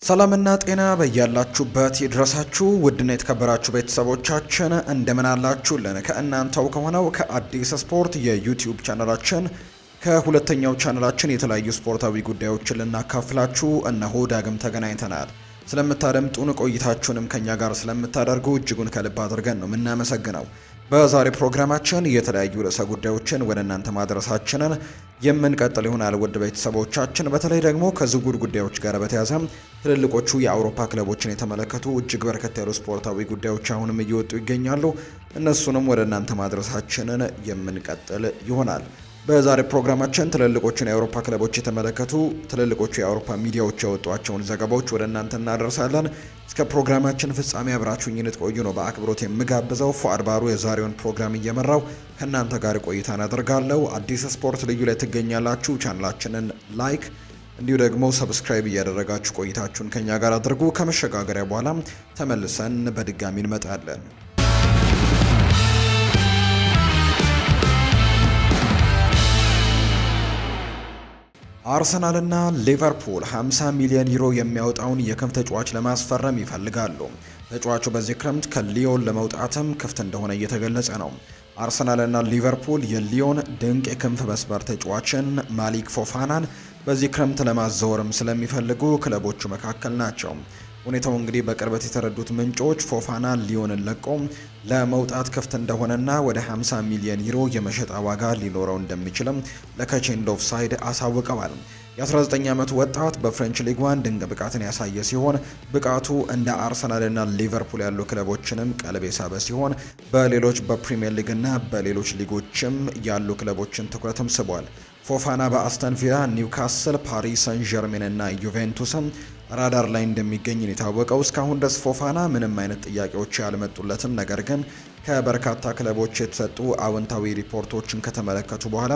ሰላምና ጤና በያላችሁበት ይድረሳችሁ ውድና የተከበራችሁ ቤተሰቦቻችን እንደምን አላችሁልን? ከእናንተው ከሆነው ከአዲስ ስፖርት የዩቲዩብ ቻናላችን ከሁለተኛው ቻናላችን የተለያዩ ስፖርታዊ ጉዳዮችን ልናካፍላችሁ እነሆ ዳግም ተገናኝተናል። ስለምታደምጡን ቆይታችሁንም ከኛ ጋር ስለምታደርጉ እጅጉን ከልብ አድርገን ነው የምናመሰግነው። በዛሬ ፕሮግራማችን የተለያዩ ርዕሰ ጉዳዮችን ወደ እናንተ ማድረሳችንን የምንቀጥል ይሆናል። ውድ ቤተሰቦቻችን በተለይ ደግሞ ከዝውውር ጉዳዮች ጋር በተያያዘ ትልልቆቹ የአውሮፓ ክለቦችን የተመለከቱ እጅግ በርከት ያሉ ስፖርታዊ ጉዳዮች አሁንም እየወጡ ይገኛሉ። እነሱንም ወደ እናንተ ማድረሳችንን የምንቀጥል ይሆናል። በዛሬ ፕሮግራማችን ትልልቆቹን የአውሮፓ ክለቦች የተመለከቱ ትልልቆቹ የአውሮፓ ሚዲያዎች ያወጧቸውን ዘገባዎች ወደ እናንተ እናደርሳለን። እስከ ፕሮግራማችን ፍጻሜ አብራችሁኝ እንድትቆዩ ነው በአክብሮት የምጋብዘው። ፉአድ ባሩ የዛሬውን ፕሮግራም እየመራው ከእናንተ ጋር ቆይታን አደርጋለሁ። አዲስ ስፖርት ልዩ ላይ ትገኛላችሁ። ቻናላችንን ላይክ እንዲሁ ደግሞ ሰብስክራይብ እያደረጋችሁ ቆይታችሁን ከኛ ጋር አድርጉ። ከመሸጋገሪያ በኋላ ተመልሰን በድጋሚ እንመጣለን። አርሰናልና ሊቨርፑል 50 ሚሊዮን ዩሮ የሚያወጣውን የክንፍ ተጫዋች ለማስፈረም ይፈልጋሉ። ተጫዋቹ በዚህ ክረምት ከሊዮን ለመውጣትም ክፍት እንደሆነ እየተገለጸ ነው። አርሰናልና ሊቨርፑል የሊዮን ድንቅ የክንፍ መስመር ተጫዋችን ማሊክ ፎፋናን በዚህ ክረምት ለማዛወርም ስለሚፈልጉ ክለቦቹ መካከል ናቸው። ሁኔታው እንግዲህ በቅርበት የተረዱት ምንጮች ፎፋና ሊዮንን ለቆ ለመውጣት ክፍት እንደሆነና ወደ 50 ሚሊዮን ዩሮ የመሸጫ ዋጋ ሊኖረው እንደሚችልም ለከቼንድ ኦፍ ሳይድ አሳውቀዋል። የ19 ዓመቱ ወጣት በፍሬንች ሊግ 1 ድንቅ ብቃትን ያሳየ ሲሆን ብቃቱ እንደ አርሰናልና ሊቨርፑል ያሉ ክለቦችንም ቀልብ የሳበ ሲሆን በሌሎች በፕሪሚየር ሊግና በሌሎች ሊጎችም ያሉ ክለቦችን ትኩረትም ስቧል። ፎፋና በአስተን ቪላ፣ ኒውካስል፣ ፓሪስ ሰን ዠርሜን እና ዩቬንቱስም ራዳር ላይ እንደሚገኝ የታወቀው። እስካሁን ድረስ ፎፋና ምንም አይነት ጥያቄዎች ያልመጡለትም፣ ነገር ግን ከበርካታ ክለቦች የተሰጡ አዎንታዊ ሪፖርቶችን ከተመለከቱ በኋላ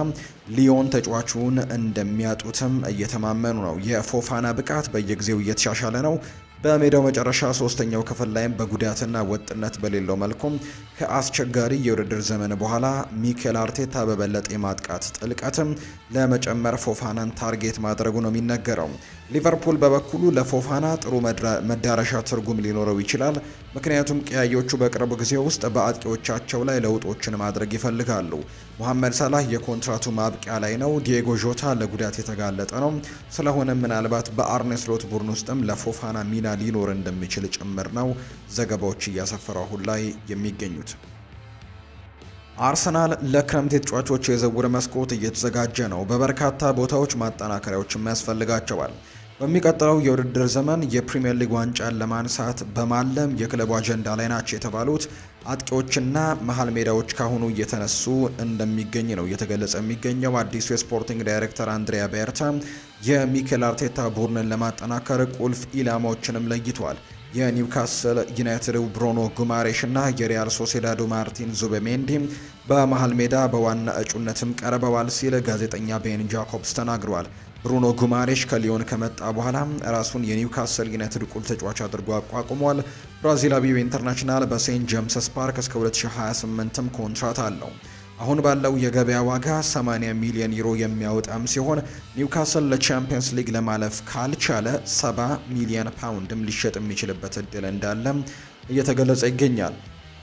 ሊዮን ተጫዋቹን እንደሚያጡትም እየተማመኑ ነው። የፎፋና ብቃት በየጊዜው እየተሻሻለ ነው። በሜዳው መጨረሻ ሶስተኛው ክፍል ላይም በጉዳትና ወጥነት በሌለው መልኩም ከአስቸጋሪ የውድድር ዘመን በኋላ ሚኬል አርቴታ በበለጠ የማጥቃት ጥልቀትም ለመጨመር ፎፋናን ታርጌት ማድረጉ ነው የሚነገረው። ሊቨርፑል በበኩሉ ለፎፋና ጥሩ መዳረሻ ትርጉም ሊኖረው ይችላል። ምክንያቱም ቀያዮቹ በቅርብ ጊዜ ውስጥ በአጥቂዎቻቸው ላይ ለውጦችን ማድረግ ይፈልጋሉ። ሙሐመድ ሳላህ የኮንትራቱ ማብቂያ ላይ ነው። ዲየጎ ጆታ ለጉዳት የተጋለጠ ነው። ስለሆነ ምናልባት በአርኔ ስሎት ቡድን ውስጥም ለፎፋና ሚና ሊኖር እንደሚችል ጭምር ነው ዘገባዎች እያሰፈሩ አሁን ላይ የሚገኙት። አርሰናል ለክረምት የተጫዋቾች የዝውውር መስኮት እየተዘጋጀ ነው። በበርካታ ቦታዎች ማጠናከሪያዎችም ያስፈልጋቸዋል። በሚቀጥለው የውድድር ዘመን የፕሪሚየር ሊግ ዋንጫን ለማንሳት በማለም የክለቡ አጀንዳ ላይ ናቸው የተባሉት አጥቂዎችና መሀል ሜዳዎች ካሁኑ እየተነሱ እንደሚገኝ ነው እየተገለጸ የሚገኘው። አዲሱ የስፖርቲንግ ዳይሬክተር አንድሪያ ቤርታ የሚኬል አርቴታ ቡድንን ለማጠናከር ቁልፍ ኢላማዎችንም ለይቷል። የኒውካስል ዩናይትድ ብሩኖ ጉማሬሽ እና የሪያል ሶሴዳዱ ማርቲን ዙቤሜንዲ በመሀል ሜዳ በዋና እጩነትም ቀርበዋል ሲል ጋዜጠኛ ቤን ጃኮብስ ተናግሯል። ብሩኖ ጉማሬሽ ከሊዮን ከመጣ በኋላ ራሱን የኒውካስል ዩናይትድ ቁልፍ ተጫዋች አድርጎ አቋቁሟል። ብራዚላዊው ኢንተርናሽናል በሴንት ጄምስስ ፓርክ እስከ 2028ም ኮንትራት አለው። አሁን ባለው የገበያ ዋጋ 80 ሚሊዮን ዩሮ የሚያወጣም ሲሆን ኒውካስል ለቻምፒየንስ ሊግ ለማለፍ ካልቻለ 70 ሚሊዮን ፓውንድም ሊሸጥ የሚችልበት እድል እንዳለ እየተገለጸ ይገኛል።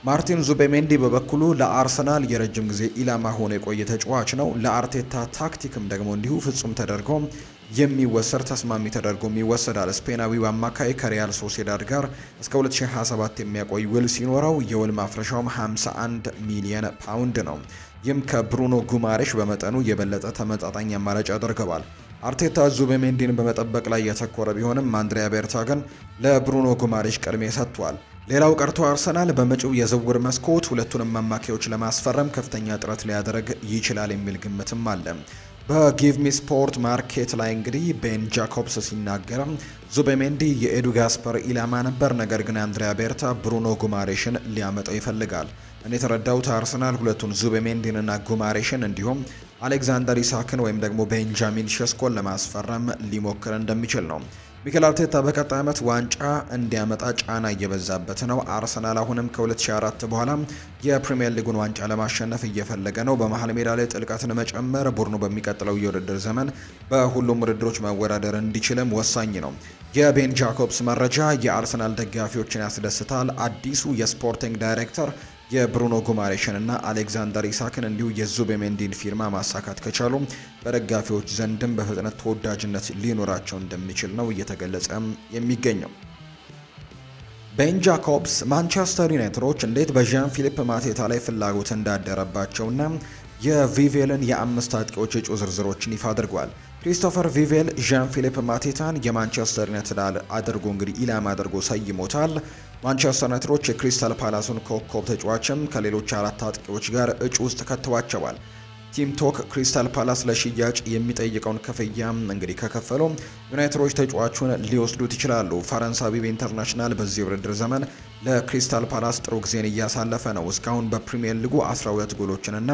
ማርቲን ዙቤሜንዲ በበኩሉ ለአርሰናል የረጅም ጊዜ ኢላማ ሆኖ የቆየ ተጫዋች ነው። ለአርቴታ ታክቲክም ደግሞ እንዲሁ ፍጹም ተደርጎ የሚወሰድ ተስማሚ ተደርጎ ይወሰዳል። ስፔናዊው አማካይ ከሪያል ሶሴዳድ ጋር እስከ 2027 የሚያቆይ ውል ሲኖረው የውል ማፍረሻውም 51 ሚሊዮን ፓውንድ ነው። ይህም ከብሩኖ ጉማሬሽ በመጠኑ የበለጠ ተመጣጣኝ አማራጭ ያደርገዋል። አርቴታ ዙቤሜንዲን በመጠበቅ ላይ ያተኮረ ቢሆንም አንድሪያ ቤርታ ግን ለብሩኖ ጉማሬሽ ቅድሚያ ሰጥቷል። ሌላው ቀርቶ አርሰናል በመጪው የዝውውር መስኮት ሁለቱንም አማካዮች ለማስፈረም ከፍተኛ ጥረት ሊያደርግ ይችላል የሚል ግምትም አለ። በጊቭ ሚ ስፖርት ማርኬት ላይ እንግዲህ ቤን ጃኮብስ ሲናገር ዙቤሜንዲ የኤዱ ጋስፐር ኢላማ ነበር፣ ነገር ግን አንድሪያ ቤርታ ብሩኖ ጉማሬሽን ሊያመጣው ይፈልጋል። እኔ የተረዳሁት አርሰናል ሁለቱን ዙቤሜንዲንና ጉማሬሽን እንዲሁም አሌክዛንደር ኢሳክን ወይም ደግሞ ቤንጃሚን ሸስኮን ለማስፈረም ሊሞክር እንደሚችል ነው። ሚኬል አርቴታ በቀጣይ ዓመት ዋንጫ እንዲያመጣ ጫና እየበዛበት ነው። አርሰናል አሁንም ከ2004 በኋላ የፕሪሚየር ሊጉን ዋንጫ ለማሸነፍ እየፈለገ ነው። በመሃል ሜዳ ላይ ጥልቀትን መጨመር ቡድኑ በሚቀጥለው የውድድር ዘመን በሁሉም ውድድሮች መወዳደር እንዲችልም ወሳኝ ነው። የቤን ጃኮብስ መረጃ የአርሰናል ደጋፊዎችን ያስደስታል። አዲሱ የስፖርቲንግ ዳይሬክተር የብሩኖ ጉማሬሽን እና አሌክዛንደር ኢሳክን እንዲሁ የዙቤሜንዲን ፊርማ ማሳካት ከቻሉ በደጋፊዎች ዘንድም በፍጥነት ተወዳጅነት ሊኖራቸው እንደሚችል ነው እየተገለጸ የሚገኘው። ቤን ጃኮብስ ማንቸስተር ዩናይትዶች እንዴት በዣን ፊሊፕ ማቴታ ላይ ፍላጎት እንዳደረባቸውና የቪቬልን የአምስት አጥቂዎች እጩ ዝርዝሮችን ይፋ አድርጓል። ክሪስቶፈር ቪቬል ዣን ፊሊፕ ማቴታን የማንቸስተር ዩናይትድ አድርጎ ኢላማ አድርጎ ሰይሞታል። ማንቸስተር ዩናይትዶች የክሪስታል ፓላሱን ኮከብ ተጫዋችም ከሌሎች አራት አጥቂዎች ጋር እጩ ውስጥ ከተዋቸዋል። ቲም ቶክ ክሪስታል ፓላስ ለሽያጭ የሚጠይቀውን ክፍያ ከከፈሉ ዩናይትዶች ተጫዋቹን ሊወስዱት ይችላሉ። ፈረንሳዊው ኢንተርናሽናል በዚህ ውድድር ዘመን ለክሪስታል ፓላስ ጥሩ ጊዜን እያሳለፈ ነው። እስካሁን በፕሪሚየር ሊጉ 12 ጎሎችንና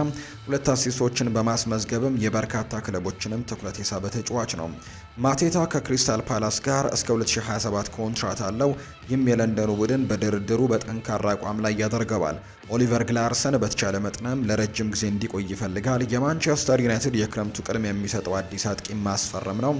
2 አሲስቶችን በማስመዝገብም የበርካታ ክለቦችንም ትኩረት የሳበ ተጫዋች ነው። ማቴታ ከክሪስታል ፓላስ ጋር እስከ 2027 ኮንትራት አለው። ይህም የለንደኑ ቡድን በድርድሩ በጠንካራ አቋም ላይ ያደርገዋል። ኦሊቨር ግላርሰን በተቻለ መጠንም ለረጅም ጊዜ እንዲቆይ ይፈልጋል። የማንቸስተር ዩናይትድ የክረምቱ ቅድሚያ የሚሰጠው አዲስ አጥቂ ማስፈረም ነው።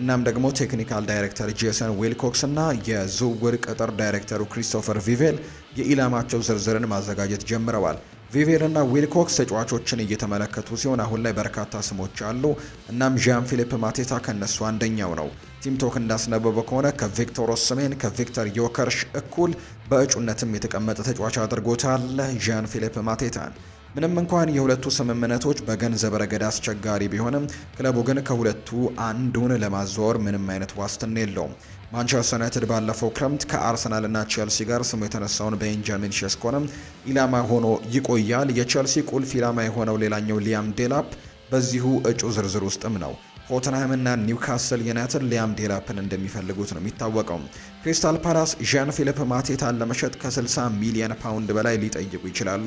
እናም ደግሞ ቴክኒካል ዳይሬክተር ጄሰን ዊልኮክስ እና የዝውውር ቅጥር ዳይሬክተሩ ክሪስቶፈር ቪቬል የኢላማቸው ዝርዝርን ማዘጋጀት ጀምረዋል። ቪቬል እና ዊልኮክስ ተጫዋቾችን እየተመለከቱ ሲሆን አሁን ላይ በርካታ ስሞች አሉ። እናም ዣን ፊሊፕ ማቴታ ከነሱ አንደኛው ነው። ቲም ቶክ እንዳስነበበው ከሆነ ከቪክቶር ኦስሜን ከቪክተር ዮከርሽ እኩል በእጩነትም የተቀመጠ ተጫዋች አድርጎታል ዣን ፊሊፕ ማቴታን። ምንም እንኳን የሁለቱ ስምምነቶች በገንዘብ ረገድ አስቸጋሪ ቢሆንም ክለቡ ግን ከሁለቱ አንዱን ለማዘዋወር ምንም አይነት ዋስትና የለውም። ማንቸስተር ዩናይትድ ባለፈው ክረምት ከአርሰናል እና ቼልሲ ጋር ስሙ የተነሳውን ቤንጃሚን ሼስኮንም ኢላማ ሆኖ ይቆያል። የቼልሲ ቁልፍ ኢላማ የሆነው ሌላኛው ሊያም ዴላፕ በዚሁ እጩ ዝርዝር ውስጥም ነው። ቶተንሃም እና ኒውካስል ዩናይትድ ሊያም ዴላፕን እንደሚፈልጉት ነው የሚታወቀው። ክሪስታል ፓላስ ዣን ፊሊፕ ማቴታን ለመሸጥ ከ60 ሚሊዮን ፓውንድ በላይ ሊጠይቁ ይችላሉ።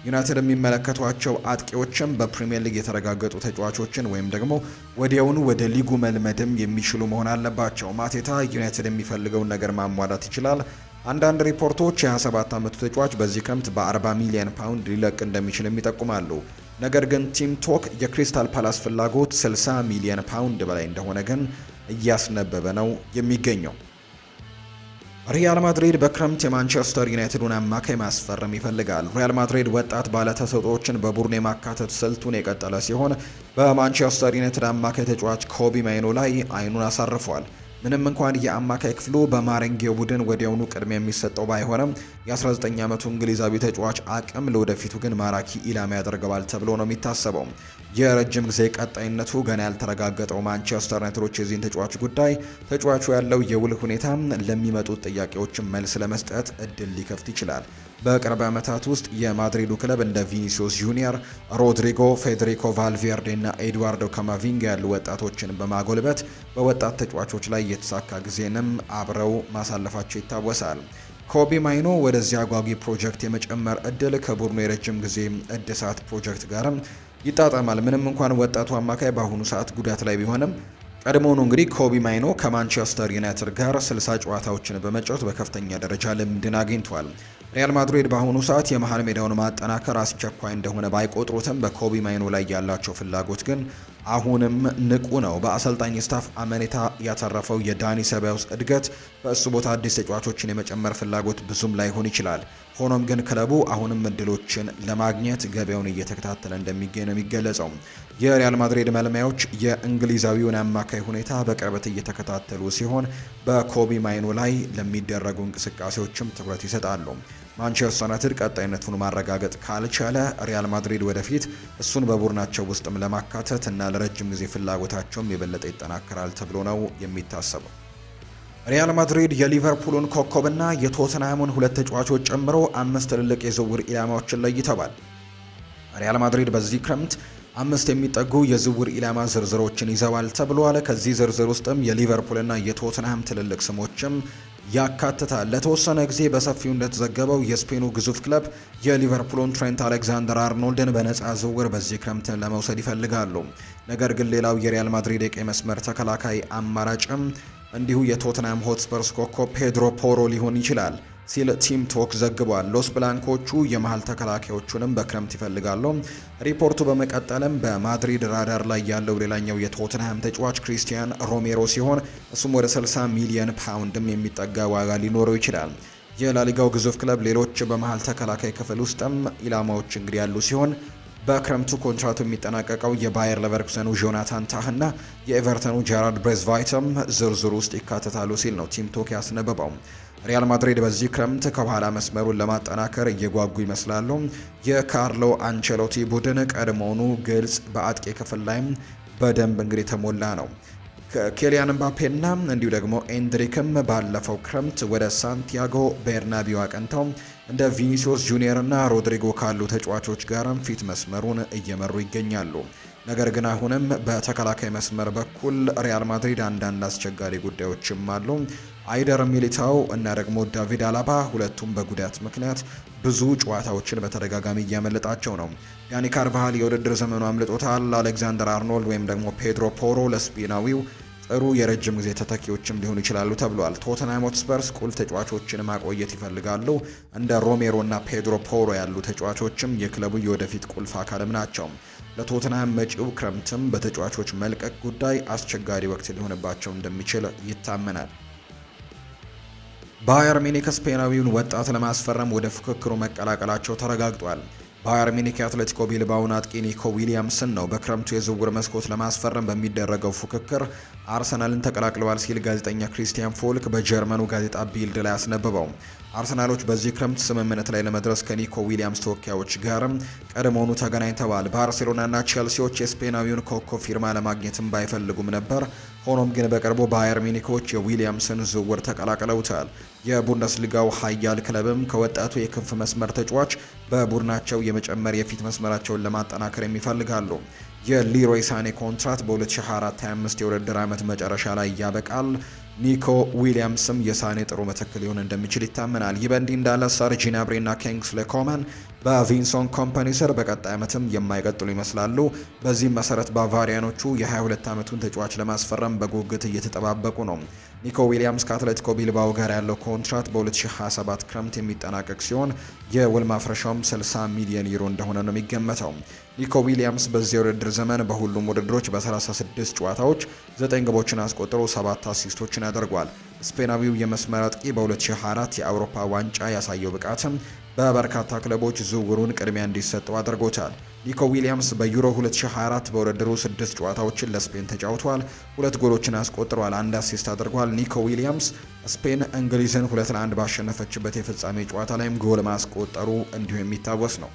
ዩናይትድ የሚመለከቷቸው አጥቂዎችም በፕሪሚየር ሊግ የተረጋገጡ ተጫዋቾችን ወይም ደግሞ ወዲያውኑ ወደ ሊጉ መልመድም የሚችሉ መሆን አለባቸው። ማቴታ ዩናይትድ የሚፈልገውን ነገር ማሟላት ይችላል። አንዳንድ ሪፖርቶች የ27 ዓመቱ ተጫዋች በዚህ ክረምት በ40 ሚሊዮን ፓውንድ ሊለቅ እንደሚችልም ይጠቁማሉ። ነገር ግን ቲም ቶክ የክሪስታል ፓላስ ፍላጎት 60 ሚሊዮን ፓውንድ በላይ እንደሆነ ግን እያስነበበ ነው የሚገኘው። ሪያል ማድሪድ በክረምት የማንቸስተር ዩናይትዱን አማካይ ማስፈረም ይፈልጋል። ሪያል ማድሪድ ወጣት ባለተሰጥኦዎችን በቡድን የማካተት ስልቱን የቀጠለ ሲሆን በማንቸስተር ዩናይትድ አማካይ ተጫዋች ኮቢ ማይኖ ላይ አይኑን አሳርፏል። ምንም እንኳን የአማካይ ክፍሉ በማረንጌው ቡድን ወዲያውኑ ቅድሚያ የሚሰጠው ባይሆንም የ19 ዓመቱ እንግሊዛዊ ተጫዋች አቅም ለወደፊቱ ግን ማራኪ ኢላማ ያደርገዋል ተብሎ ነው የሚታሰበው። የረጅም ጊዜ ቀጣይነቱ ገና ያልተረጋገጠው ማንቸስተር ዩናይትዶች የዚህን ተጫዋች ጉዳይ ተጫዋቹ ያለው የውል ሁኔታ ለሚመጡት ጥያቄዎችን መልስ ለመስጠት እድል ሊከፍት ይችላል። በቅርብ ዓመታት ውስጥ የማድሪዱ ክለብ እንደ ቪኒሲዮስ ጁኒየር፣ ሮድሪጎ፣ ፌዴሪኮ ቫልቬርዴ እና ኤድዋርዶ ካማቪንጋ ያሉ ወጣቶችን በማጎልበት በወጣት ተጫዋቾች ላይ የተሳካ ጊዜንም አብረው ማሳለፋቸው ይታወሳል። ኮቢ ማይኖ ወደዚህ አጓጊ ፕሮጀክት የመጨመር እድል ከቡድኑ የረጅም ጊዜ እድሳት ፕሮጀክት ጋርም ይጣጣማል። ምንም እንኳን ወጣቱ አማካይ በአሁኑ ሰዓት ጉዳት ላይ ቢሆንም ቀድሞውኑ ኮቢ ማይኖ ከማንቸስተር ዩናይትድ ጋር 60 ጨዋታዎችን በመጫወት በከፍተኛ ደረጃ ልምድን አግኝቷል። ሪያል ማድሪድ በአሁኑ ሰዓት የመሃል ሜዳውን ማጠናከር አስቸኳይ እንደሆነ ባይቆጥሩትም በኮቢ ማይኖ ላይ ያላቸው ፍላጎት ግን አሁንም ንቁ ነው። በአሰልጣኝ ስታፍ አመኔታ ያተረፈው የዳኒ ሰባዮስ እድገት በእሱ ቦታ አዲስ ተጫዋቾችን የመጨመር ፍላጎት ብዙም ላይሆን ይችላል። ሆኖም ግን ክለቡ አሁንም እድሎችን ለማግኘት ገበያውን እየተከታተለ እንደሚገኝ ነው የሚገለጸው። የሪያል ማድሪድ መልማዮች የእንግሊዛዊውን አማካይ ሁኔታ በቅርበት እየተከታተሉ ሲሆን በኮቢ ማይኖ ላይ ለሚደረጉ እንቅስቃሴዎችም ትኩረት ይሰጣሉ። ማንቸስተር ዩናይትድ ቀጣይነቱን ማረጋገጥ ካልቻለ ሪያል ማድሪድ ወደፊት እሱን በቡድናቸው ውስጥም ለማካተት እና ለረጅም ጊዜ ፍላጎታቸውም የበለጠ ይጠናከራል ተብሎ ነው የሚታሰበው። ሪያል ማድሪድ የሊቨርፑልን ኮከብና የቶተንሃሙን ሁለት ተጫዋቾች ጨምሮ 5 ትልልቅ የዝውውር ኢላማዎችን ለይተዋል። ሪያል ማድሪድ በዚህ ክረምት 5 የሚጠጉ የዝውውር ኢላማ ዝርዝሮችን ይዘዋል ተብሏል። ከዚህ ዝርዝር ውስጥም የሊቨርፑልና የቶተንሃም ትልልቅ ስሞችም ያካትታል። ለተወሰነ ጊዜ በሰፊው እንደተዘገበው የስፔኑ ግዙፍ ክለብ የሊቨርፑልን ትሬንት አሌክዛንደር አርኖልድን በነፃ ዝውውር በዚህ ክረምት ለመውሰድ ይፈልጋሉ። ነገር ግን ሌላው የሪያል ማድሪድ የቀይ መስመር ተከላካይ አማራጭም እንዲሁ የቶትናም ሆትስፐርስ ኮከብ ፔድሮ ፖሮ ሊሆን ይችላል ሲል ቲም ቶክ ዘግቧል። ሎስ ብላንኮቹ የመሃል ተከላካዮቹንም በክረምት ይፈልጋሉ። ሪፖርቱ በመቀጠልም በማድሪድ ራዳር ላይ ያለው ሌላኛው የቶትንሃም ተጫዋች ክሪስቲያን ሮሜሮ ሲሆን እሱም ወደ 60 ሚሊዮን ፓውንድም የሚጠጋ ዋጋ ሊኖረው ይችላል። የላሊጋው ግዙፍ ክለብ ሌሎች በመሃል ተከላካይ ክፍል ውስጥም ኢላማዎች እንግዲህ ያሉ ሲሆን በክረምቱ ኮንትራቱ የሚጠናቀቀው የባየር ሌቨርኩሰኑ ጆናታን ታህና የኤቨርተኑ ጀራርድ ብሬዝቫይትም ዝርዝር ውስጥ ይካተታሉ ሲል ነው ቲም ቶክ ያስነበበው። ሪያል ማድሪድ በዚህ ክረምት ከኋላ መስመሩን ለማጠናከር እየጓጉ ይመስላሉ። የካርሎ አንቸሎቲ ቡድን ቀድሞውኑ ግልጽ በአጥቂ ክፍል ላይም በደንብ እንግዲህ የተሞላ ነው። ኬሊያን ምባፔና እንዲሁ ደግሞ ኤንድሪክም ባለፈው ክረምት ወደ ሳንቲያጎ ቤርናቢዮ አቅንተው እንደ ቪኒሲዮስ ጁኒየር እና ሮድሪጎ ካሉ ተጫዋቾች ጋርም ፊት መስመሩን እየመሩ ይገኛሉ። ነገር ግን አሁንም በተከላካይ መስመር በኩል ሪያል ማድሪድ አንዳንድ አስቸጋሪ ጉዳዮችም አሉ። አይደር ሚሊታው እና ደግሞ ዳቪድ አላባ ሁለቱም በጉዳት ምክንያት ብዙ ጨዋታዎችን በተደጋጋሚ እያመለጣቸው ነው። ዳኒ ካርቫሃል የውድድር ዘመኑ አምልጦታል። አሌክዛንደር አርኖልድ ወይም ደግሞ ፔድሮ ፖሮ ለስፔናዊው ጥሩ የረጅም ጊዜ ተተኪዎችም ሊሆኑ ይችላሉ ተብሏል። ቶተንሃም ሆትስፐርስ ቁልፍ ተጫዋቾችን ማቆየት ይፈልጋሉ። እንደ ሮሜሮ እና ፔድሮ ፖሮ ያሉ ተጫዋቾችም የክለቡ የወደፊት ቁልፍ አካልም ናቸው። ለቶተንሃም መጪው ክረምትም በተጫዋቾች መልቀቅ ጉዳይ አስቸጋሪ ወቅት ሊሆንባቸው እንደሚችል ይታመናል። ባየር ሚኒክ ስፔናዊውን ወጣት ለማስፈረም ወደ ፉክክሩ መቀላቀላቸው ተረጋግጧል። ባየር ሚኒክ የአትሌቲኮ ቢልባውን አጥቂ ኒኮ ዊሊያምስን ነው በክረምቱ የዝውውር መስኮት ለማስፈረም በሚደረገው ፉክክር አርሰናልን ተቀላቅለዋል ሲል ጋዜጠኛ ክሪስቲያን ፎልክ በጀርመኑ ጋዜጣ ቢልድ ላይ አስነበበው። አርሰናሎች በዚህ ክረምት ስምምነት ላይ ለመድረስ ከኒኮ ዊሊያምስ ተወካዮች ጋርም ቀድሞውኑ ተገናኝተዋል። ባርሴሎናና ቼልሲዎች የስፔናዊውን ኮከብ ፊርማ ለማግኘትም ባይፈልጉም ነበር። ሆኖም ግን በቅርቡ ባየር ሚኒኮች የዊሊያምስን ዝውውር ተቀላቅለውታል። የቡንደስሊጋው ኃያል ክለብም ከወጣቱ የክንፍ መስመር ተጫዋች በቡድናቸው የመጨመር የፊት መስመራቸውን ለማጠናከር የሚፈልጋሉ። የሊሮይ ሳኔ ኮንትራት በ2024/25 የውድድር ዓመት መጨረሻ ላይ ያበቃል። ኒኮ ዊሊያምስም የሳኔ ጥሩ ምትክ ሊሆን እንደሚችል ይታመናል። ይህ በእንዲህ እንዳለ ሰርጂ gnabryና ኪንግስሌ ኮማን በቪንሰንት ኮምፓኒ ስር በቀጣይ ዓመትም የማይቀጥሉ ይመስላሉ። በዚህም መሰረት ባቫሪያኖቹ የ22 ዓመቱን ተጫዋች ለማስፈረም በጉጉት እየተጠባበቁ ነው። ኒኮ ዊሊያምስ ከአትሌቲኮ ቢልባኦ ጋር ያለው ኮንትራት በ2027 ክረምት የሚጠናቀቅ ሲሆን የውል ማፍረሻውም 60 ሚሊዮን ዩሮ እንደሆነ ነው የሚገመተው። ኒኮ ዊሊያምስ በዚህ የውድድር ዘመን በሁሉም ውድድሮች በ36 ጨዋታዎች 9 ግቦችን አስቆጥሮ 7 አሲስቶችን አድርጓል። ስፔናዊው የመስመር አጥቂ በ2024 የአውሮፓ ዋንጫ ያሳየው ብቃትም በበርካታ ክለቦች ዝውውሩን ቅድሚያ እንዲሰጠው አድርጎታል። ኒኮ ዊሊያምስ በዩሮ 2024 በውድድሩ 6 ጨዋታዎችን ለስፔን ተጫውቷል። 2 ጎሎችን አስቆጥሯል፣ 1 አሲስት አድርጓል። ኒኮ ዊሊያምስ ስፔን እንግሊዝን 2-1 ባሸነፈችበት የፍጻሜ ጨዋታ ላይም ጎል ማስቆጠሩ እንዲሁ የሚታወስ ነው።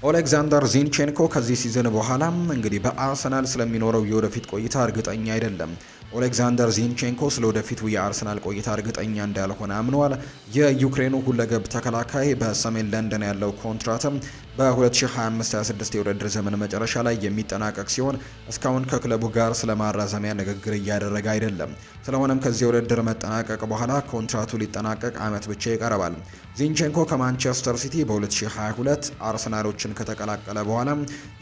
ኦሌክዛንደር ዚንቼንኮ ከዚህ ሲዝን በኋላ እንግዲህ በአርሰናል ስለሚኖረው የወደፊት ቆይታ እርግጠኛ አይደለም። ኦሌክዛንደር ዚንቼንኮ ስለ ወደፊቱ የአርሰናል ቆይታ እርግጠኛ እንዳልሆነ አምኗል። የዩክሬኑ ሁለገብ ተከላካይ በሰሜን ለንደን ያለው ኮንትራትም በ2025/26 የውድድር ዘመን መጨረሻ ላይ የሚጠናቀቅ ሲሆን እስካሁን ከክለቡ ጋር ስለ ማራዘሚያ ንግግር እያደረገ አይደለም። ስለሆነም ከዚህ የውድድር መጠናቀቅ በኋላ ኮንትራቱ ሊጠናቀቅ ዓመት ብቻ ይቀርባል። ዚንቼንኮ ከማንቸስተር ሲቲ በ2022 አርሰናሎችን ከተቀላቀለ በኋላ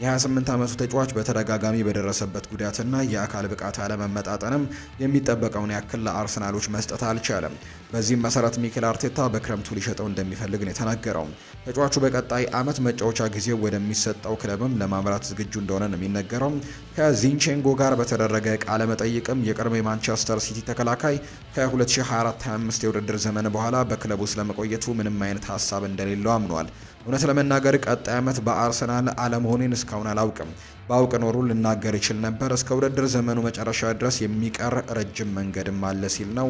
የ28 ዓመቱ ተጫዋች በተደጋጋሚ በደረሰበት ጉዳትና የአካል ብቃት አለመመጣጠንም የሚጠበቀውን ያክል ለአርሰናሎች መስጠት አልቻለም። በዚህም መሰረት ሚኬል አርቴታ በክረምቱ ሊሸጠው እንደሚፈልግ ነው የተናገረው። ተጫዋቹ በቀጣይ ዓመት መጫወቻ ጊዜው ወደሚሰጠው ክለብም ለማምራት ዝግጁ እንደሆነ ነው የሚነገረው። ከዚንቼንኮ ጋር በተደረገ ቃለ መጠይቅም የቀድሞ የማንቸስተር ሲቲ ተከላካይ ከ2024/25 የውድድር ዘመን በኋላ በክለቡ ስለመቆየቱ ምንም አይነት ሀሳብ እንደሌለው አምኗል። እውነት ለመናገር ቀጣይ ዓመት በአርሰናል አለመሆኔን እስካሁን አላውቅም። ባውቅ ኖሮ ልናገር ይችል ነበር። እስከ ውድድር ዘመኑ መጨረሻ ድረስ የሚቀር ረጅም መንገድም አለ ሲል ነው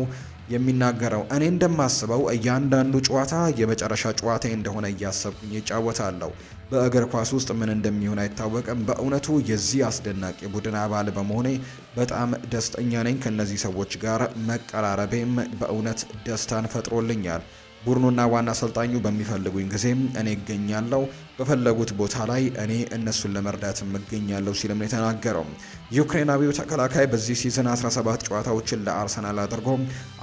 የሚናገረው። እኔ እንደማስበው እያንዳንዱ ጨዋታ የመጨረሻ ጨዋታ እንደሆነ እያሰብኩኝ ይጫወታለሁ። በእግር ኳስ ውስጥ ምን እንደሚሆን አይታወቅም። በእውነቱ የዚህ አስደናቂ ቡድን አባል በመሆኔ በጣም ደስተኛ ነኝ። ከነዚህ ሰዎች ጋር መቀራረቤም በእውነት ደስታን ፈጥሮልኛል። ቡድኑና ዋና አሰልጣኙ በሚፈልጉኝ ጊዜም እኔ እገኛለሁ። በፈለጉት ቦታ ላይ እኔ እነሱን ለመርዳት እገኛለሁ ሲልም ነው የተናገረው። ዩክሬናዊው ተከላካይ በዚህ ሲዝን 17 ጨዋታዎችን ለአርሰናል አድርጎ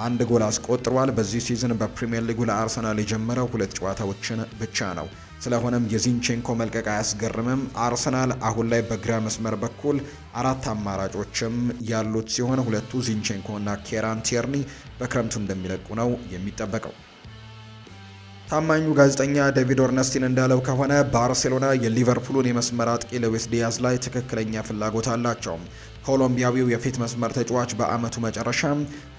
1 ጎል አስቆጥሯል። በዚህ ሲዝን በፕሪሚየር ሊጉ ለአርሰናል የጀመረው 2 ጨዋታዎችን ብቻ ነው። ስለሆነም የዚንቼንኮ መልቀቅ አያስገርምም። አርሰናል አሁን ላይ በግራ መስመር በኩል 4 አማራጮችም ያሉት ሲሆን ሁለቱ ዚንቼንኮ እና ኬራን ቲርኒ በክረምቱ እንደሚለቁ ነው የሚጠበቀው። ታማኙ ጋዜጠኛ ዴቪድ ኦርነስቲን እንዳለው ከሆነ ባርሴሎና የሊቨርፑሉን የመስመር አጥቂ ሉዊስ ዲያዝ ላይ ትክክለኛ ፍላጎት አላቸው። ኮሎምቢያዊው የፊት መስመር ተጫዋች በአመቱ መጨረሻ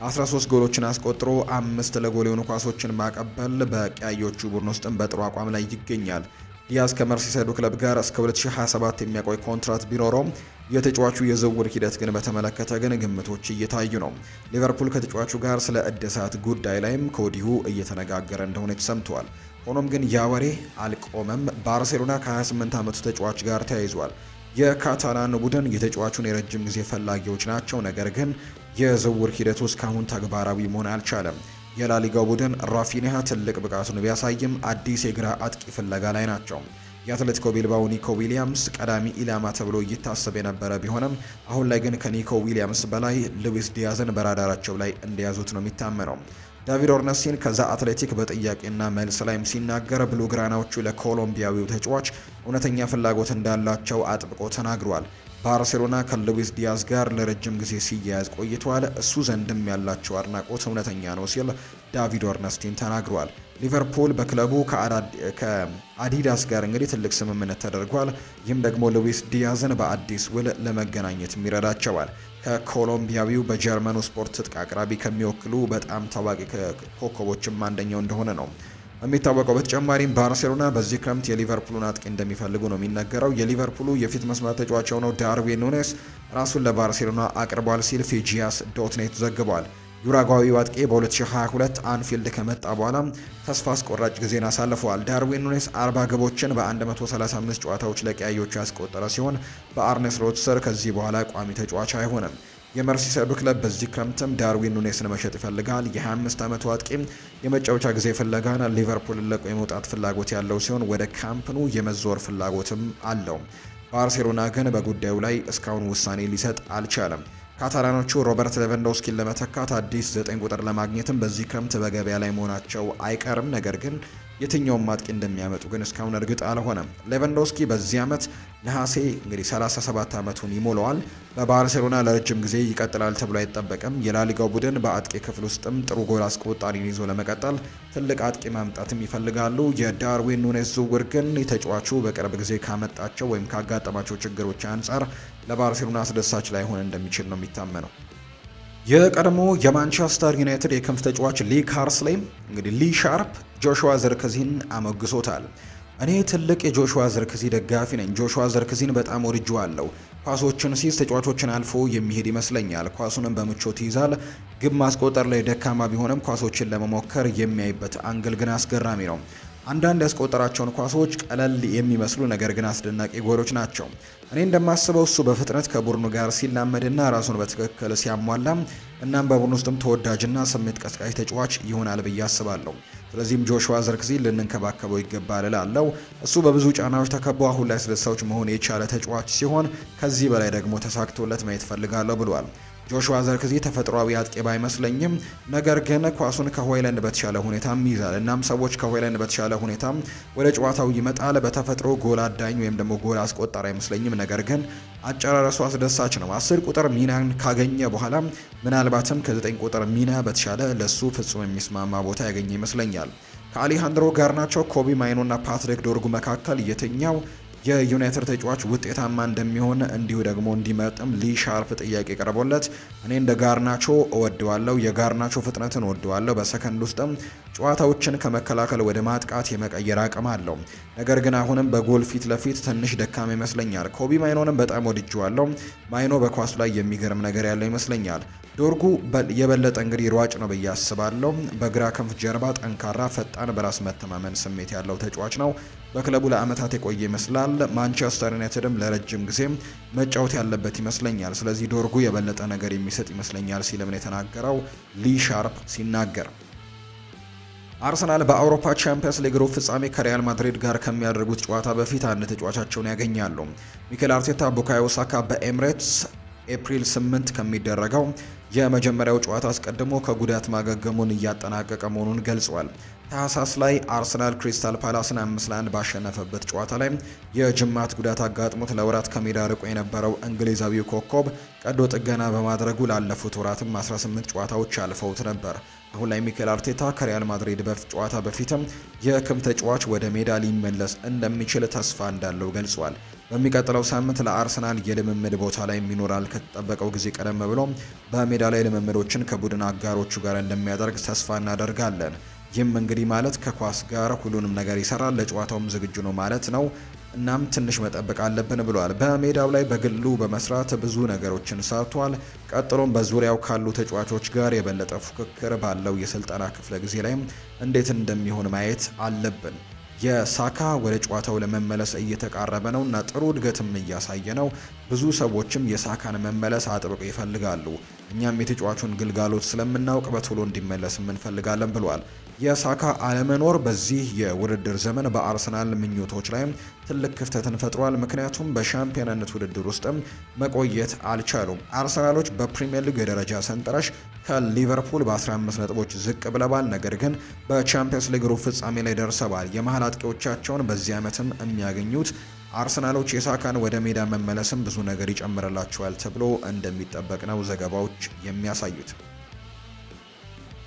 13 ጎሎችን አስቆጥሮ 5 ለጎል የሆኑ ኳሶችን ማቀበል በቀያዮቹ ቡድን ውስጥም በጥሩ አቋም ላይ ይገኛል። ዲያዝ ከመርሲሳይዱ ክለብ ጋር እስከ 2027 የሚያቆይ ኮንትራት ቢኖረውም የተጫዋቹ የዝውውር ሂደት ግን በተመለከተ ግን ግምቶች እየታዩ ነው። ሊቨርፑል ከተጫዋቹ ጋር ስለ እድሳት ጉዳይ ላይም ከወዲሁ እየተነጋገረ እንደሆነ ተሰምቷል። ሆኖም ግን ያ ወሬ አልቆመም። ባርሴሎና ከ28 ዓመቱ ተጫዋች ጋር ተያይዟል። የካታላን ቡድን የተጫዋቹን የረጅም ጊዜ ፈላጊዎች ናቸው። ነገር ግን የዝውውር ሂደቱ እስካሁን ተግባራዊ መሆን አልቻለም። የላሊጋው ቡድን ራፊኒሃ ትልቅ ብቃቱን ቢያሳይም አዲስ የግራ አጥቂ ፍለጋ ላይ ናቸው። የአትሌቲኮ ቢልባው ኒኮ ዊሊያምስ ቀዳሚ ኢላማ ተብሎ ይታሰብ የነበረ ቢሆንም አሁን ላይ ግን ከኒኮ ዊሊያምስ በላይ ሉዊስ ዲያዝን በራዳራቸው ላይ እንደያዙት ነው የሚታመነው። ዳቪድ ኦርነስቲን ከዛ አትሌቲክ በጥያቄና መልስ ላይም ሲናገር ብሉግራናዎቹ ለኮሎምቢያዊው ተጫዋች እውነተኛ ፍላጎት እንዳላቸው አጥብቆ ተናግሯል። ባርሴሎና ከሉዊስ ዲያዝ ጋር ለረጅም ጊዜ ሲያያዝ ቆይቷል። እሱ ዘንድም ያላቸው አድናቆት እውነተኛ ነው ሲል ዳቪድ ኦርነስቲን ተናግሯል። ሊቨርፑል በክለቡ ከአዲዳስ ጋር እንግዲህ ትልቅ ስምምነት ተደርጓል። ይህም ደግሞ ሉዊስ ዲያዝን በአዲስ ውል ለመገናኘት ይረዳቸዋል። ከኮሎምቢያዊው በጀርመኑ ስፖርት ትጥቅ አቅራቢ ከሚወክሉ በጣም ታዋቂ ኮከቦችም አንደኛው እንደሆነ ነው የሚታወቀው። በተጨማሪም ባርሴሎና በዚህ ክረምት የሊቨርፑልን አጥቂ እንደሚፈልጉ ነው የሚነገረው። የሊቨርፑሉ የፊት መስመር ተጫዋች የሆነው ዳርዊን ኑኔስ ራሱን ለባርሴሎና አቅርቧል ሲል ፊጂያስ ዶትኔት ዘግቧል። ዩራጓዊው አጥቂ በ2022 አንፊልድ ከመጣ በኋላ ተስፋ አስቆራጭ ጊዜን አሳልፈዋል። ዳርዊን ኑኔስ 40 ግቦችን በ135 ጨዋታዎች ለቀያዮቹ ያስቆጠረ ሲሆን በአርነ ስሎት ስር ከዚህ በኋላ ቋሚ ተጫዋች አይሆንም። የመርሲሳይዱ ክለብ በዚህ ክረምትም ዳርዊን ኑኔስን መሸጥ ይፈልጋል። የ25 ዓመቱ አጥቂ የመጫወቻ ጊዜ ፍለጋና ሊቨርፑል ለቆ የመውጣት ፍላጎት ያለው ሲሆን ወደ ካምፕኑ የመዞር ፍላጎትም አለው። ባርሴሎና ግን በጉዳዩ ላይ እስካሁን ውሳኔ ሊሰጥ አልቻለም። ካታላኖቹ ሮበርት ሌቫንዶስኪን ለመተካት አዲስ 9 ቁጥር ለማግኘትም በዚህ ክረምት በገበያ ላይ መሆናቸው አይቀርም። ነገር ግን የትኛውም አጥቂ እንደሚያመጡ ግን እስካሁን እርግጥ አልሆነም። ሌቫንዶስኪ በዚህ ዓመት ነሐሴ እንግዲህ 37 ዓመቱን ይሞላዋል። በባርሴሎና ለረጅም ጊዜ ይቀጥላል ተብሎ አይጠበቅም። የላሊጋው ቡድን በአጥቂ ክፍል ውስጥም ጥሩ ጎል አስቆጣሪን ይዞ ለመቀጠል ትልቅ አጥቂ ማምጣትም ይፈልጋሉ። የዳርዊን ኑኔስ ዝውውር ግን ተጫዋቹ በቅርብ ጊዜ ካመጣቸው ወይም ካጋጠማቸው ችግሮች አንጻር ለባርሴሎና አስደሳች ላይሆን እንደሚችል ነው የሚታመነው። የቀድሞ የማንቸስተር ዩናይትድ የክንፍ ተጫዋች ሊ ካርስሌ እንግዲህ ሊ ሻርፕ ጆሹዋ ዘርክዚን አሞግሶታል። እኔ ትልቅ የጆሹዋ ዘርክዚ ደጋፊ ነኝ። ጆሹዋ ዘርክዚን በጣም ወድጄዋለሁ። ኳሶችን ሲይዝ ተጫዋቾችን አልፎ የሚሄድ ይመስለኛል። ኳሱንም በምቾት ይይዛል። ግብ ማስቆጠር ላይ ደካማ ቢሆንም ኳሶችን ለመሞከር የሚያይበት አንግል ግን አስገራሚ ነው። አንዳንድ ያስቆጠራቸውን ኳሶች ቀለል የሚመስሉ ነገር ግን አስደናቂ ጎሎች ናቸው። እኔ እንደማስበው እሱ በፍጥነት ከቡድኑ ጋር ሲላመድና ራሱን በትክክል ሲያሟላ እናም በቡድኑ ውስጥም ተወዳጅና ስሜት ቀስቃሽ ተጫዋች ይሆናል ብዬ አስባለሁ። ስለዚህም ጆሹዋ ዘርክዚ ልንንከባከበው ይገባል እላለሁ። እሱ በብዙ ጫናዎች ተከቦ አሁን ላይ አስደሳች መሆን የቻለ ተጫዋች ሲሆን ከዚህ በላይ ደግሞ ተሳክቶለት ማየት ፈልጋለሁ ብሏል። ጆሹዋ ዘርክዚ ተፈጥሯዊ አጥቂ ባይመስለኝም ነገር ግን ኳሱን ከሆይላንድ በተሻለ ሁኔታም ይይዛል። እናም ሰዎች ከሆይላንድ በተሻለ ሁኔታም ወደ ጨዋታው ይመጣል። በተፈጥሮ ጎል አዳኝ ወይም ደግሞ ጎል አስቆጣሪ አይመስለኝም። ነገር ግን አጨራረሱ አስደሳች ነው። 10 ቁጥር ሚናን ካገኘ በኋላ ምናልባትም ከ9 ቁጥር ሚና በተሻለ ለሱ ፍጹም የሚስማማ ቦታ ያገኘ ይመስለኛል። ከአሌሃንድሮ ጋርናቾ፣ ኮቢ ማይኖና ፓትሪክ ዶርጉ መካከል የትኛው የዩናይትድ ተጫዋች ውጤታማ እንደሚሆን እንዲሁ ደግሞ እንዲመርጥም ሊ ሻርፕ ጥያቄ ቀርቦለት እኔ እንደ ጋርናቾ እወደዋለሁ። የጋርናቾ ፍጥነትን እወደዋለሁ። በሰከንድ ውስጥም ጨዋታዎችን ከመከላከል ወደ ማጥቃት የመቀየር አቅም አለው። ነገር ግን አሁንም በጎል ፊት ለፊት ትንሽ ደካማ ይመስለኛል። ኮቢ ማይኖንም በጣም ወድጄዋለሁ። ማይኖ በኳሱ ላይ የሚገርም ነገር ያለው ይመስለኛል። ዶርጉ የበለጠ እንግዲህ ሯጭ ነው ብዬ አስባለሁ። በግራ ክንፍ ጀርባ ጠንካራ፣ ፈጣን፣ በራስ መተማመን ስሜት ያለው ተጫዋች ነው። በክለቡ ለአመታት የቆየ ይመስላል። ማንቸስተር ዩናይትድም ለረጅም ጊዜ መጫወት ያለበት ይመስለኛል። ስለዚህ ዶርጉ የበለጠ ነገር የሚሰጥ ይመስለኛል ሲልም ነው የተናገረው ሊ ሻርፕ ሲናገር። አርሰናል በአውሮፓ ቻምፒየንስ ሊግ ሩብ ፍጻሜ ከሪያል ማድሪድ ጋር ከሚያደርጉት ጨዋታ በፊት አንድ ተጫዋቻቸውን ያገኛሉ። ሚኬል አርቴታ ቡካዮ ሳካ በኤምሬትስ ኤፕሪል 8 ከሚደረገው የመጀመሪያው ጨዋታ አስቀድሞ ከጉዳት ማገገሙን እያጠናቀቀ መሆኑን ገልጿል። ታህሳስ ላይ አርሰናል ክሪስታል ፓላስን 5-1 ባሸነፈበት ጨዋታ ላይ የጅማት ጉዳት አጋጥሞት ለወራት ከሜዳ ርቆ የነበረው እንግሊዛዊው ኮከብ ቀዶ ጥገና በማድረጉ ላለፉት ወራትም 18 ጨዋታዎች አልፈውት ነበር። አሁን ላይ ሚኬል አርቴታ ከሪያል ማድሪድ ጨዋታ በፊትም የክም ተጫዋች ወደ ሜዳ ሊመለስ እንደሚችል ተስፋ እንዳለው ገልጿል። በሚቀጥለው ሳምንት ለአርሰናል የልምምድ ቦታ ላይ ይኖራል ከተጠበቀው ጊዜ ቀደም ብሎ በሜዳ ላይ ልምምዶችን ከቡድን አጋሮቹ ጋር እንደሚያደርግ ተስፋ እናደርጋለን። ይህም እንግዲህ ማለት ከኳስ ጋር ሁሉንም ነገር ይሰራል፣ ለጨዋታውም ዝግጁ ነው ማለት ነው። እናም ትንሽ መጠበቅ አለብን ብሏል። በሜዳው ላይ በግሉ በመስራት ብዙ ነገሮችን ሰርቷል። ቀጥሎም በዙሪያው ካሉ ተጫዋቾች ጋር የበለጠ ፉክክር ባለው የስልጠና ክፍለ ጊዜ ላይ እንዴት እንደሚሆን ማየት አለብን። የሳካ ወደ ጨዋታው ለመመለስ እየተቃረበ ነው እና ጥሩ እድገትም እያሳየ ነው። ብዙ ሰዎችም የሳካን መመለስ አጥብቀው ይፈልጋሉ። እኛም የተጫዋቹን ግልጋሎት ስለምናውቅ በቶሎ እንዲመለስ እንፈልጋለን ብሏል። የሳካ አለመኖር በዚህ የውድድር ዘመን በአርሰናል ምኞቶች ላይ ትልቅ ክፍተትን ፈጥሯል። ምክንያቱም በሻምፒዮንነት ውድድር ውስጥም መቆየት አልቻሉም። አርሰናሎች በፕሪሚየር ሊግ የደረጃ ሰንጠረዥ ከሊቨርፑል በ15 ነጥቦች ዝቅ ብለዋል። ነገር ግን በቻምፒየንስ ሊግ ሩብ ፍጻሜ ላይ ደርሰዋል። የመሀል አጥቂዎቻቸውን በዚህ ዓመትም የሚያገኙት አርሰናሎች የሳካን ወደ ሜዳ መመለስም ብዙ ነገር ይጨምርላቸዋል ተብሎ እንደሚጠበቅ ነው ዘገባዎች የሚያሳዩት።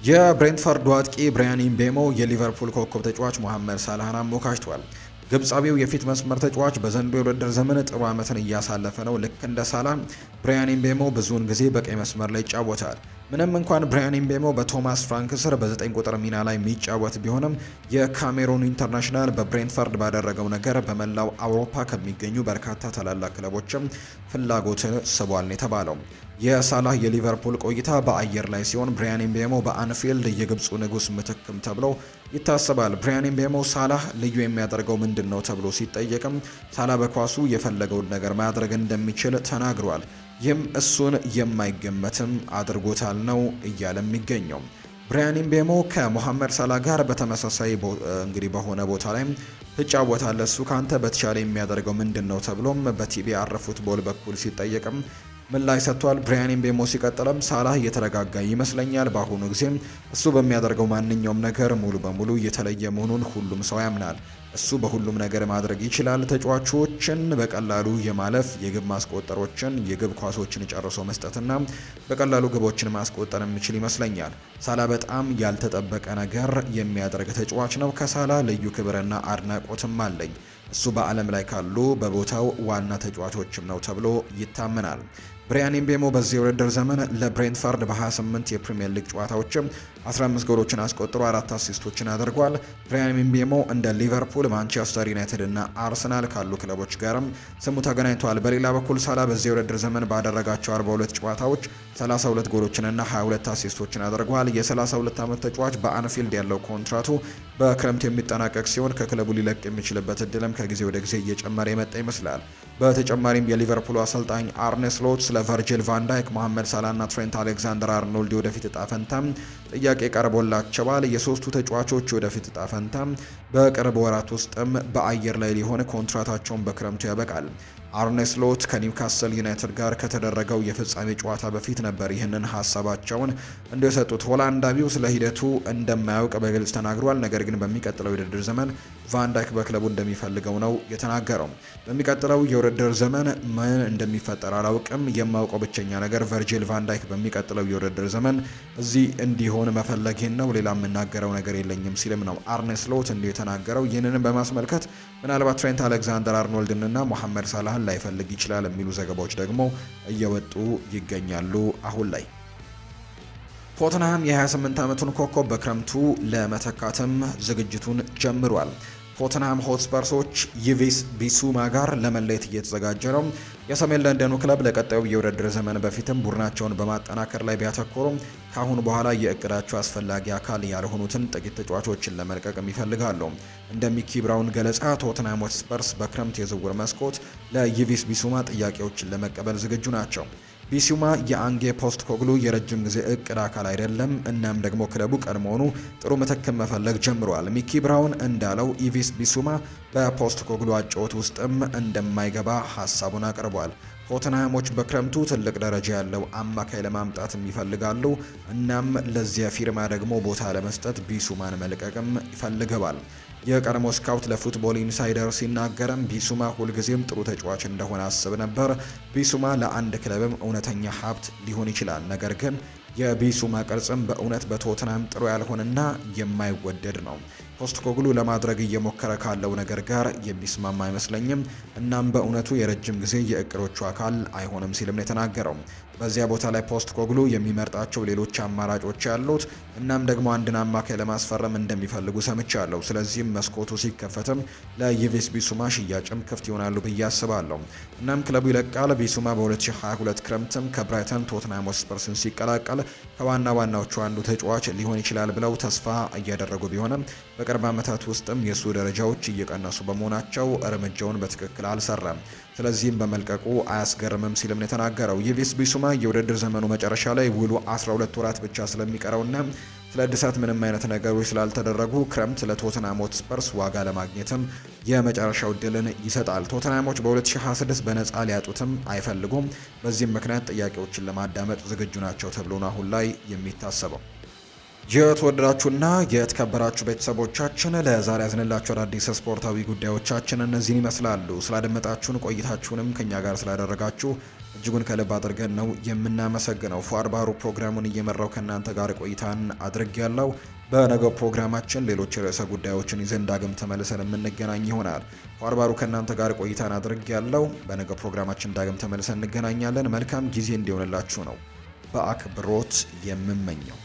የብሬንትፈርድ አጥቂ ብራያን ኢምቤሞ የሊቨርፑል ኮከብ ተጫዋች ሞሐመድ ሳላህን አሞካሽቷል። ግብጻዊው የፊት መስመር ተጫዋች በዘንድሮው የውድድር ዘመን ጥሩ ዓመትን እያሳለፈ ነው። ልክ እንደ ሳላህ ብራያን ኢምቤሞ ብዙውን ጊዜ በቀይ መስመር ላይ ይጫወታል። ምንም እንኳን ብራያን ኢምቤሞ በቶማስ ፍራንክ ስር በ9 ቁጥር ሚና ላይ የሚጫወት ቢሆንም የካሜሩን ኢንተርናሽናል በብሬንትፈርድ ባደረገው ነገር በመላው አውሮፓ ከሚገኙ በርካታ ታላላቅ ክለቦችም ፍላጎትን ስቧል የተባለው። የሳላህ የሊቨርፑል ቆይታ በአየር ላይ ሲሆን ብራያን ኢምቤሞ በአንፊልድ የግብፁ ንጉስ ምትክም ተብሎ ይታሰባል። ብራያን ኢምቤሞ ሳላህ ልዩ የሚያደርገው ምንድነው ተብሎ ሲጠየቅም ሳላህ በኳሱ የፈለገውን ነገር ማድረግ እንደሚችል ተናግሯል። ይህም እሱን የማይገመትም አድርጎታል ነው እያለ የሚገኘው። ብራያን ኢምቤሞ ከሞሐመድ ሳላህ ጋር በተመሳሳይ እንግዲህ በሆነ ቦታ ላይ ትጫወታለህ፣ እሱ ካንተ በተሻለ የሚያደርገው ምንድነው ተብሎም በቲቢአር ፉትቦል በኩል ሲጠየቅም ምላሽ ሰጥቷል። ብራያን ኢምቤሞ ሲቀጥልም ሳላህ እየተረጋጋ ይመስለኛል። በአሁኑ ጊዜም እሱ በሚያደርገው ማንኛውም ነገር ሙሉ በሙሉ እየተለየ መሆኑን ሁሉም ሰው ያምናል። እሱ በሁሉም ነገር ማድረግ ይችላል። ተጫዋቾችን በቀላሉ የማለፍ የግብ ማስቆጠሮችን፣ የግብ ኳሶችን ጨርሶ መስጠትና በቀላሉ ግቦችን ማስቆጠር የሚችል ይመስለኛል። ሳላህ በጣም ያልተጠበቀ ነገር የሚያደርግ ተጫዋች ነው። ከሳላህ ልዩ ክብርና አድናቆትም አለኝ። እሱ በዓለም ላይ ካሉ በቦታው ዋና ተጫዋቾችም ነው ተብሎ ይታመናል። ብራያን ኢምቤሞ በዚህ የውድድር ዘመን ለብሬንትፈርድ በ28 የፕሪሚየር ሊግ ጨዋታዎችም 15 ጎሎችን አስቆጥሮ 4 አሲስቶችን አድርጓል። ብራያን ኢምቤሞ እንደ ሊቨርፑል፣ ማንቸስተር ዩናይትድ እና አርሰናል ካሉ ክለቦች ጋርም ስሙ ተገናኝቷል። በሌላ በኩል ሳላህ በዚህ የውድድር ዘመን ባደረጋቸው 42 ጨዋታዎች 32 ጎሎችንና 22 አሲስቶችን አድርጓል። የ32 ዓመት ተጫዋች በአንፊልድ ያለው ኮንትራቱ በክረምት የሚጠናቀቅ ሲሆን ከክለቡ ሊለቅ የሚችልበት እድልም ከጊዜ ወደ ጊዜ እየጨመረ የመጣ ይመስላል። በተጨማሪም የሊቨርፑል አሰልጣኝ አርኔ ስሎት ስለ ቨርጂል ቫን ዳይክ፣ መሐመድ ሳላህ እና ትሬንት አሌክዛንደር አርኖልድ ወደፊት እጣ ፈንታ ጥያቄ ቀርቦላቸዋል። የሶስቱ ተጫዋቾች ወደፊት እጣ ፈንታ በቅርብ ወራት ውስጥም በአየር ላይ ሊሆን ኮንትራታቸውን በክረምቱ ያበቃል። አርኔ ስሎት ከኒውካስል ዩናይትድ ጋር ከተደረገው የፍጻሜ ጨዋታ በፊት ነበር ይህንን ሀሳባቸውን እንደሰጡት። ሆላንዳዊው ስለ ሂደቱ እንደማያውቅ በግልጽ ተናግሯል። ነገር ግን በሚቀጥለው የውድድር ዘመን ቫን ዳይክ በክለቡ እንደሚፈልገው ነው የተናገረው። በሚቀጥለው የውድድር ዘመን ምን እንደሚፈጠር አላውቅም። የማውቀው ብቸኛ ነገር ቨርጂል ቫን ዳይክ በሚቀጥለው የውድድር ዘመን እዚህ እንዲሆን መፈለጌን ነው። ሌላ የምናገረው ነገር የለኝም ሲልም ነው አርኔ ስሎት እንዲሁ የተናገረው። ይህንንም በማስመልከት ምናልባት ትሬንት አሌክዛንደር አርኖልድንና ሞሐመድ ሳላህን ላይፈልግ ይችላል የሚሉ ዘገባዎች ደግሞ እየወጡ ይገኛሉ። አሁን ላይ ቶተንሃም የ28 ዓመቱን ኮከብ በክረምቱ ለመተካትም ዝግጅቱን ጀምሯል። ቶተንሃም ሆትስፐርሶች ይቪስ ቢሱማ ጋር ለመለየት እየተዘጋጀ ነው። የሰሜን ለንደኑ ክለብ ለቀጣዩ የውድድር ዘመን በፊትም ቡድናቸውን በማጠናከር ላይ ቢያተኮሩም ካሁን በኋላ የእቅዳቸው አስፈላጊ አካል ያልሆኑትን ጥቂት ተጫዋቾችን ለመልቀቅም ይፈልጋሉ። እንደ ሚኪ ብራውን ገለጻ ቶተንሃም ሆትስፐርስ በክረምት የዝውውር መስኮት ለይቪስ ቢሱማ ጥያቄዎችን ለመቀበል ዝግጁ ናቸው። ቢሱማ የአንጌ ፖስቴኮግሉ የረጅም ጊዜ እቅድ አካል አይደለም። እናም ደግሞ ክለቡ ቀድሞውኑ ጥሩ ምትክም መፈለግ ጀምሯል። ሚኪ ብራውን እንዳለው ኢቪስ ቢሱማ በፖስቴኮግሉ አጨዋወት ውስጥም እንደማይገባ ሀሳቡን አቅርቧል። ቶተንሃሞች በክረምቱ ትልቅ ደረጃ ያለው አማካይ ለማምጣት ይፈልጋሉ። እናም ለዚያ ፊርማ ደግሞ ቦታ ለመስጠት ቢሱማን መልቀቅም ይፈልገዋል። የቀድሞ ስካውት ለፉትቦል ኢንሳይደር ሲናገርም ቢሱማ ሁልጊዜም ጥሩ ተጫዋች እንደሆነ አስብ ነበር። ቢሱማ ለአንድ ክለብም እውነተኛ ሀብት ሊሆን ይችላል። ነገር ግን የቢሱማ ቅርጽም በእውነት በቶተንሃም ጥሩ ያልሆነና የማይወደድ ነው። ፖስቴኮግሉ ለማድረግ እየሞከረ ካለው ነገር ጋር የሚስማማ አይመስለኝም። እናም በእውነቱ የረጅም ጊዜ የእቅዶቹ አካል አይሆንም ሲልም ነው የተናገረው። በዚያ ቦታ ላይ ፖስቴኮግሉ የሚመርጣቸው ሌሎች አማራጮች ያሉት እናም ደግሞ አንድን አማካይ ለማስፈረም እንደሚፈልጉ ሰምቻለሁ። ስለዚህም መስኮቱ ሲከፈትም ለይቪስ ቢሱማ ሽያጭም ክፍት ይሆናሉ ብዬ አስባለሁ። እናም ክለቡ ይለቃል። ቢሱማ በ2022 ክረምትም ከብራይተን ቶተንሃም ስፐርስን ሲቀላቀል ከዋና ዋናዎቹ አንዱ ተጫዋች ሊሆን ይችላል ብለው ተስፋ እያደረጉ ቢሆንም በቅርብ ዓመታት ውስጥም የሱ ደረጃዎች እየቀነሱ በመሆናቸው እርምጃውን በትክክል አልሰራም። ስለዚህም በመልቀቁ አያስገርምም ሲልም ነው የተናገረው። ይቪስ ቢሱማ የውድድር ዘመኑ መጨረሻ ላይ ውሉ 12 ወራት ብቻ ስለሚቀረውና ስለ እድሳት ምንም አይነት ነገሮች ስላልተደረጉ ክረምት ለቶተንሃም ሆትስፐርስ ዋጋ ለማግኘትም የመጨረሻው እድልን ይሰጣል። ቶተንሃሞች በ2026 በነፃ ሊያጡትም አይፈልጉም። በዚህም ምክንያት ጥያቄዎችን ለማዳመጥ ዝግጁ ናቸው ተብሎ ነው አሁን ላይ የሚታሰበው። የተወደዳችሁና የተከበራችሁ ቤተሰቦቻችን ለዛሬ ያዝንላችሁ አዳዲስ ስፖርታዊ ጉዳዮቻችን እነዚህን ይመስላሉ። ስላደመጣችሁን ቆይታችሁንም ከኛ ጋር ስላደረጋችሁ እጅጉን ከልብ አድርገን ነው የምናመሰግነው። ፉአድ ባህሩ ፕሮግራሙን እየመራው ከእናንተ ጋር ቆይታን አድርጌያለሁ። በነገው ፕሮግራማችን ሌሎች ርዕሰ ጉዳዮችን ይዘን ዳግም ተመልሰን የምንገናኝ ይሆናል። ፉአድ ባህሩ ከእናንተ ጋር ቆይታን አድርጌያለሁ። በነገው ፕሮግራማችን ዳግም ተመልሰን እንገናኛለን። መልካም ጊዜ እንዲሆንላችሁ ነው በአክብሮት የምመኘው።